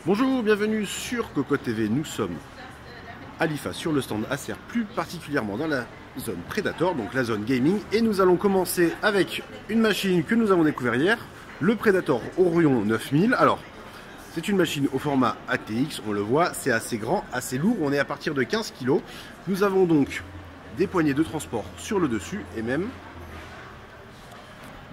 Bonjour, bienvenue sur Cocotte TV. Nous sommes à l'IFA sur le stand Acer, plus particulièrement dans la zone Predator, donc la zone gaming. Et nous allons commencer avec une machine que nous avons découvert hier, le Predator Orion 9000. Alors, c'est une machine au format ATX, on le voit, c'est assez grand, assez lourd, on est à partir de 15 kg. Nous avons donc des poignées de transport sur le dessus et même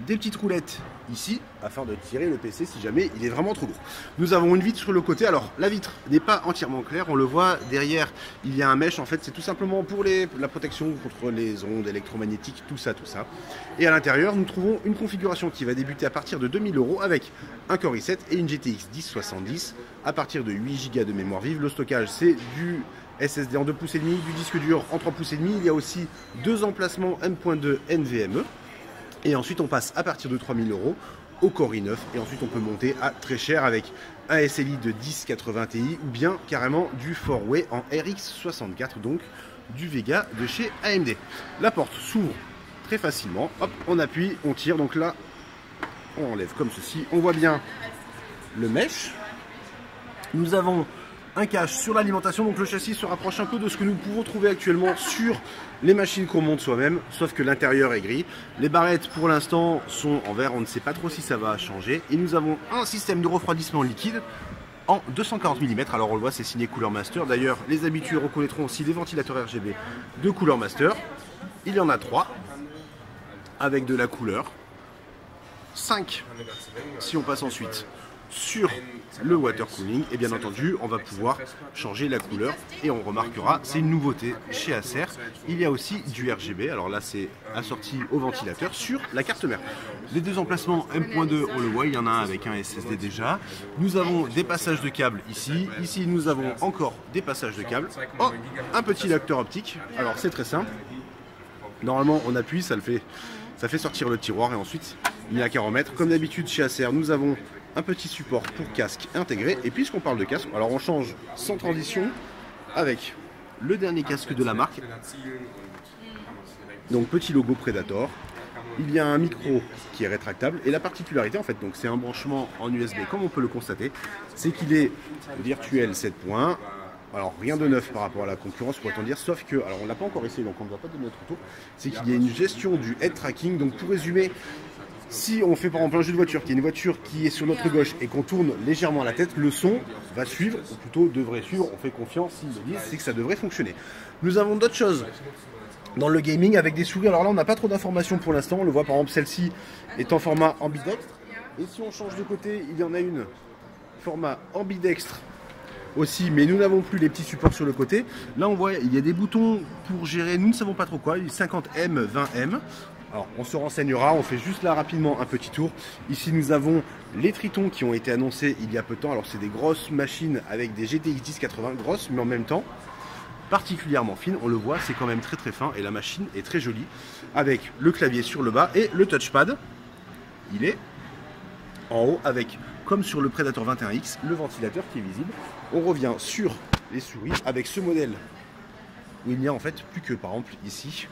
des petites roulettes ici afin de tirer le PC si jamais il est vraiment trop lourd. Nous avons une vitre sur le côté. Alors la vitre n'est pas entièrement claire, on le voit derrière, il y a un mesh. En fait, c'est tout simplement pour la protection contre les ondes électromagnétiques, tout ça. Et à l'intérieur, nous trouvons une configuration qui va débuter à partir de 2000 € avec un Core i7 et une GTX 1070 à partir de 8 Go de mémoire vive. Le stockage, c'est du SSD en 2,5 pouces, du disque dur en 3,5 pouces. Il y a aussi deux emplacements M.2 NVMe. Et ensuite, on passe à partir de 3000 € au Core i9. Et ensuite, on peut monter à très cher avec un SLI de 1080 Ti ou bien carrément du 4-way en RX64, donc du Vega de chez AMD. La porte s'ouvre très facilement. Hop, on appuie, on tire. Donc là, on enlève comme ceci. On voit bien le mesh. Nous avons un cache sur l'alimentation, donc le châssis se rapproche un peu de ce que nous pouvons trouver actuellement sur les machines qu'on monte soi-même, sauf que l'intérieur est gris. Les barrettes pour l'instant sont en verre, on ne sait pas trop si ça va changer. Et nous avons un système de refroidissement liquide en 240 mm. Alors on le voit, c'est signé Cooler Master. D'ailleurs, les habitués reconnaîtront aussi les ventilateurs RGB de Cooler Master. Il y en a 3 avec de la couleur, 5 si on passe ensuite sur le water cooling, et bien entendu on va pouvoir changer la couleur. Et on remarquera, c'est une nouveauté chez Acer, il y a aussi du RGB. Alors là, c'est assorti au ventilateur sur la carte mère. Les deux emplacements M.2, on le voit, il y en a un avec un SSD déjà. Nous avons des passages de câbles ici. Ici nous avons encore des passages de câbles. Oh, un petit lecteur optique. Alors c'est très simple, normalement on appuie, ça fait sortir le tiroir et ensuite il n'y a qu'à remettre. Comme d'habitude chez Acer, nous avons un petit support pour casque intégré. Et puisqu'on parle de casque, alors on change sans transition avec le dernier casque de la marque. Donc petit logo Predator. Il y a un micro qui est rétractable. Et la particularité en fait, donc c'est un branchement en USB comme on peut le constater, c'est qu'il est virtuel 7 points. Alors rien de neuf par rapport à la concurrence, pourrait-on dire, sauf que, alors on ne l'a pas encore essayé donc on ne va pas donner notre retour, c'est qu'il y a une gestion du head tracking. Donc pour résumer, si on fait par exemple un jeu de voiture, qui est une voiture qui est sur notre gauche et qu'on tourne légèrement la tête, le son va suivre, ou plutôt devrait suivre, on fait confiance, s'ils le disent, c'est que ça devrait fonctionner. Nous avons d'autres choses dans le gaming avec des souris. Alors là on n'a pas trop d'informations pour l'instant, on le voit par exemple celle-ci est en format ambidextre. Et si on change de côté, il y en a une format ambidextre aussi, mais nous n'avons plus les petits supports sur le côté. Là on voit il y a des boutons pour gérer, nous ne savons pas trop quoi, 50M, 20M. Alors on se renseignera, on fait juste là rapidement un petit tour. Ici nous avons les Tritons qui ont été annoncés il y a peu de temps. Alors c'est des grosses machines avec des GTX 1080, grosses mais en même temps particulièrement fines. On le voit, c'est quand même très très fin et la machine est très jolie avec le clavier sur le bas et le touchpad. Il est en haut avec, comme sur le Predator 21X, le ventilateur qui est visible. On revient sur les souris avec ce modèle où il n'y a en fait plus que par exemple ici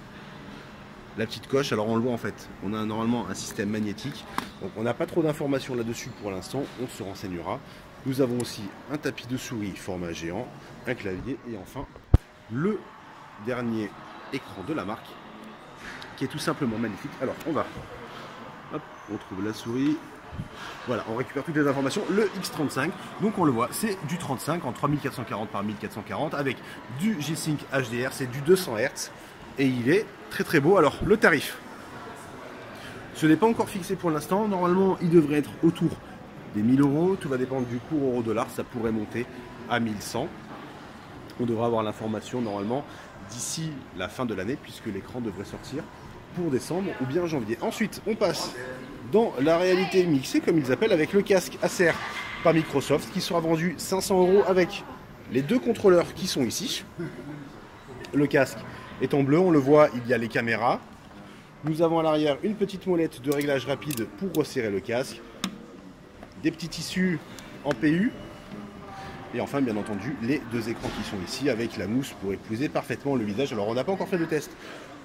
la petite coche. Alors on le voit en fait, on a normalement un système magnétique, donc on n'a pas trop d'informations là-dessus pour l'instant, on se renseignera. Nous avons aussi un tapis de souris format géant, un clavier et enfin le dernier écran de la marque qui est tout simplement magnifique. Alors on va, hop, on trouve la souris. Voilà, on récupère toutes les informations. Le X35, donc on le voit, c'est du 35 en 3440 par 1440 avec du G-Sync HDR, c'est du 200 Hz. Et il est très très beau. Alors le tarif, ce n'est pas encore fixé pour l'instant. Normalement il devrait être autour des 1000 €. Tout va dépendre du cours euro-dollar. Ça pourrait monter à 1100. On devra avoir l'information normalement d'ici la fin de l'année, puisque l'écran devrait sortir pour décembre ou bien janvier. Ensuite on passe dans la réalité mixée comme ils appellent, avec le casque Acer par Microsoft qui sera vendu 500 € avec les deux contrôleurs qui sont ici. Le casque est en bleu, on le voit, il y a les caméras. Nous avons à l'arrière une petite molette de réglage rapide pour resserrer le casque. Des petits tissus en PU. Et enfin, bien entendu, les deux écrans qui sont ici avec la mousse pour épouser parfaitement le visage. Alors, on n'a pas encore fait de test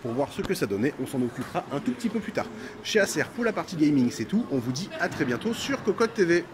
pour voir ce que ça donnait. On s'en occupera un tout petit peu plus tard. Chez Acer, pour la partie gaming, c'est tout. On vous dit à très bientôt sur Cocotte TV.